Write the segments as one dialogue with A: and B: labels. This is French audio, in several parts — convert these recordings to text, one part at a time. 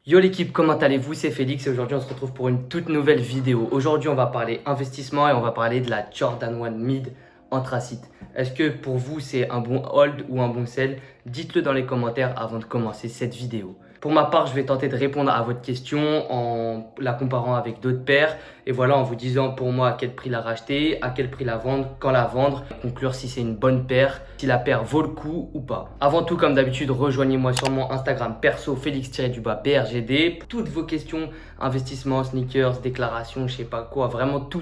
A: Yo l'équipe, comment allez-vous? C'est Félix et aujourd'hui on se retrouve pour une toute nouvelle vidéo. Aujourd'hui on va parler investissement et on va parler de la Jordan 1 Mid Anthracite. Est-ce que pour vous c'est un bon hold ou un bon sell? Dites-le dans les commentaires avant de commencer cette vidéo. Pour ma part, je vais tenter de répondre à votre question en la comparant avec d'autres paires. Et voilà, en vous disant pour moi à quel prix la racheter, à quel prix la vendre, quand la vendre, conclure si c'est une bonne paire, si la paire vaut le coup ou pas. Avant tout, comme d'habitude, rejoignez-moi sur mon Instagram perso Félix-BRGD. Toutes vos questions, investissement, sneakers, déclaration, je sais pas quoi, vraiment tout.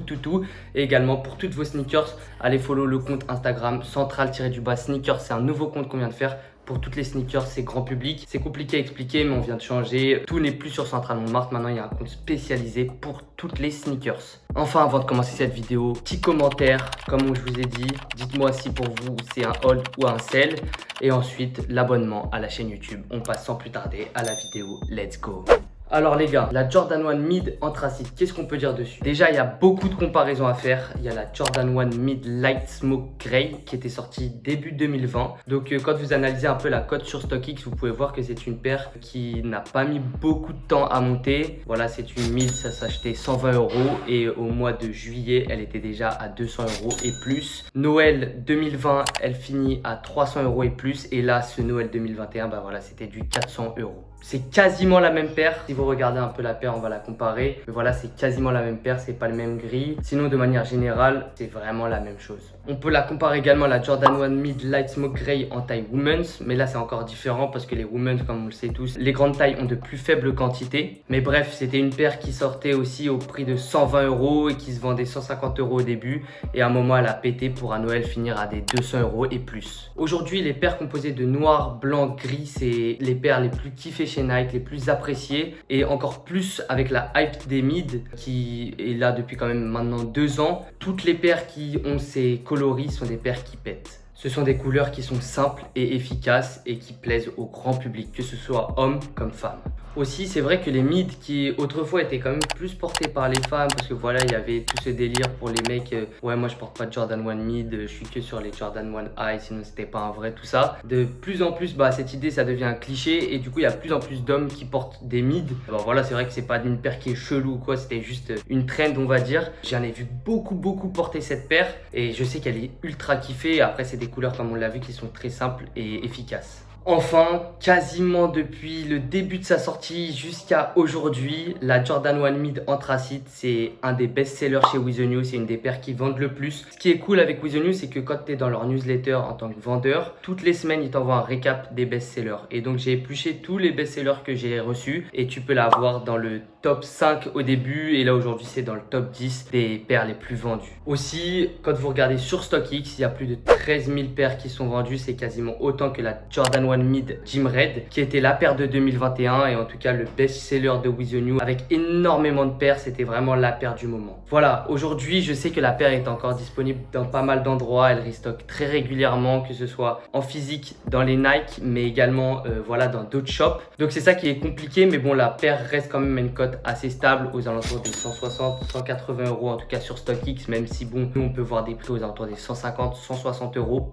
A: Et également pour toutes vos sneakers, allez follow le compte Instagram central-sneakers. C'est un nouveau compte qu'on vient de faire. Pour toutes les sneakers, c'est grand public. C'est compliqué à expliquer, mais on vient de changer. Tout n'est plus sur Central Montmartre. Maintenant, il y a un compte spécialisé pour toutes les sneakers. Enfin, avant de commencer cette vidéo, petit commentaire, comme je vous ai dit. Dites-moi si pour vous, c'est un hold ou un sell. Et ensuite, l'abonnement à la chaîne YouTube. On passe sans plus tarder à la vidéo. Let's go! Alors les gars, la Jordan 1 Mid Anthracite, qu'est-ce qu'on peut dire dessus? Déjà, il y a beaucoup de comparaisons à faire. Il y a la Jordan 1 Mid Light Smoke Grey qui était sortie début 2020. Donc quand vous analysez un peu la cote sur StockX, vous pouvez voir que c'est une paire qui n'a pas mis beaucoup de temps à monter. Voilà, c'est une mid, ça s'achetait 120 € et au mois de juillet, elle était déjà à 200 € et plus. Noël 2020, elle finit à 300 € et plus. Et là, ce Noël 2021, bah voilà, c'était du 400 €. C'est quasiment la même paire. Si vous regardez un peu la paire, on va la comparer. Mais voilà, c'est quasiment la même paire, c'est pas le même gris. Sinon, de manière générale, c'est vraiment la même chose. On peut la comparer également à la Jordan 1 Mid Light Smoke Grey en taille Women's. Mais là, c'est encore différent parce que les Women's, comme on le sait tous, les grandes tailles ont de plus faibles quantités. Mais bref, c'était une paire qui sortait aussi au prix de 120 € et qui se vendait 150 € au début. Et à un moment, elle a pété pour à Noël finir à des 200 € et plus. Aujourd'hui, les paires composées de noir, blanc, gris, c'est les paires les plus kiffées chez Nike, les plus appréciés et encore plus avec la hype des mid qui est là depuis quand même maintenant 2 ans. Toutes les paires qui ont ces coloris sont des paires qui pètent. Ce sont des couleurs qui sont simples et efficaces et qui plaisent au grand public, que ce soit homme comme femme. Aussi, c'est vrai que les mid qui autrefois étaient quand même plus portés par les femmes parce que voilà, il y avait tout ce délire pour les mecs. Ouais, moi je porte pas de Jordan 1 mid, je suis que sur les Jordan 1 high, sinon c'était pas un vrai tout ça. De plus en plus, bah cette idée ça devient un cliché et du coup il y a de plus en plus d'hommes qui portent des mid. Bon voilà, c'est vrai que c'est pas une paire qui est chelou ou quoi, c'était juste une trend on va dire. J'en ai vu beaucoup porter cette paire et je sais qu'elle est ultra kiffée. Après c'est des couleurs comme on l'a vu qui sont très simples et efficaces. Enfin, quasiment depuis le début de sa sortie jusqu'à aujourd'hui, la Jordan 1 Mid Anthracite, c'est un des best-sellers chez With The New, c'est une des paires qui vendent le plus. Ce qui est cool avec With The New, c'est que quand tu es dans leur newsletter en tant que vendeur, toutes les semaines, ils t'envoient un récap des best-sellers. Et donc, j'ai épluché tous les best-sellers que j'ai reçus et tu peux l'avoir dans le top 5 au début et là aujourd'hui, c'est dans le top 10 des paires les plus vendues. Aussi, quand vous regardez sur StockX, il y a plus de 13 000 paires qui sont vendues, c'est quasiment autant que la Jordan 1 Mid Jim Red qui était la paire de 2021 et en tout cas le best-seller de With The New avec énormément de paires, c'était vraiment la paire du moment. Voilà, aujourd'hui je sais que la paire est encore disponible dans pas mal d'endroits, elle restock très régulièrement, que ce soit en physique dans les Nike mais également voilà dans d'autres shops. Donc c'est ça qui est compliqué mais bon, la paire reste quand même à une cote assez stable aux alentours des 160, 180 € en tout cas sur StockX, même si bon, nous on peut voir des prix aux alentours des 150, 160 €.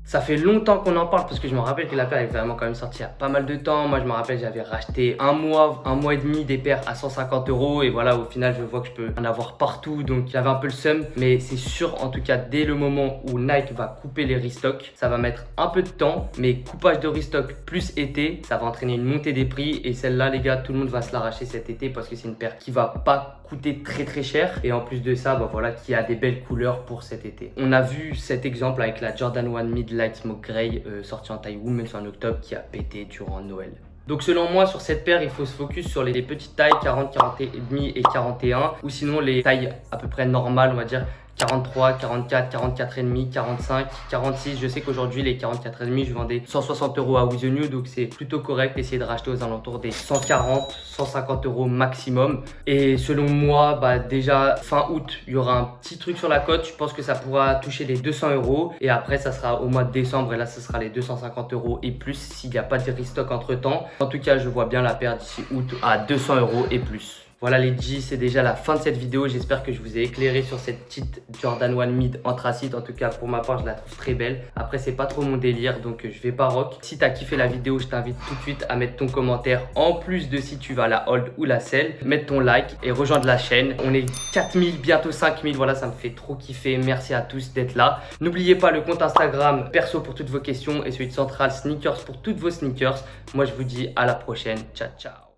A: Ça fait longtemps qu'on en parle parce que je me rappelle que la paire est vraiment quand même sortie il y a pas mal de temps. Moi, je me rappelle, j'avais racheté un mois et demi des paires à 150 € et voilà, au final, je vois que je peux en avoir partout. Donc, j'avais un peu le seum, mais c'est sûr, en tout cas, dès le moment où Nike va couper les restocks, ça va mettre un peu de temps, mais coupage de restock plus été, ça va entraîner une montée des prix et celle-là, les gars, tout le monde va se l'arracher cet été parce que c'est une paire qui va pas coûter très cher et en plus de ça, bah voilà, qui a des belles couleurs pour cet été. On a vu cet exemple avec la Jordan 1 Mid Light Smoke Grey sortie en taille Women's en octobre qui a pété durant Noël. Donc selon moi, sur cette paire, il faut se focus sur les petites tailles 40, 40 et demi et 41 ou sinon les tailles à peu près normales, on va dire 43, 44, 44 et demi, 45, 46. Je sais qu'aujourd'hui les 44 et demi, je vendais 160 € à With The New, donc c'est plutôt correct. Essayez de racheter aux alentours des 140, 150 € maximum. Et selon moi, bah déjà fin août, il y aura un petit truc sur la cote. Je pense que ça pourra toucher les 200 € et après ça sera au mois de décembre et là ça sera les 250 € et plus s'il n'y a pas de restock entre temps. En tout cas, je vois bien la paire d'ici août à 200 € et plus. Voilà les G, c'est déjà la fin de cette vidéo. J'espère que je vous ai éclairé sur cette petite Jordan 1 Mid anthracite. En tout cas, pour ma part, je la trouve très belle. Après, c'est pas trop mon délire, donc je vais pas rock. Si tu as kiffé la vidéo, je t'invite tout de suite à mettre ton commentaire. En plus de si tu vas la hold ou la sell, mettre ton like et rejoindre la chaîne. On est 4000, bientôt 5000. Voilà, ça me fait trop kiffer. Merci à tous d'être là. N'oubliez pas le compte Instagram perso pour toutes vos questions et celui de Central Sneakers pour toutes vos sneakers. Moi, je vous dis à la prochaine. Ciao, ciao.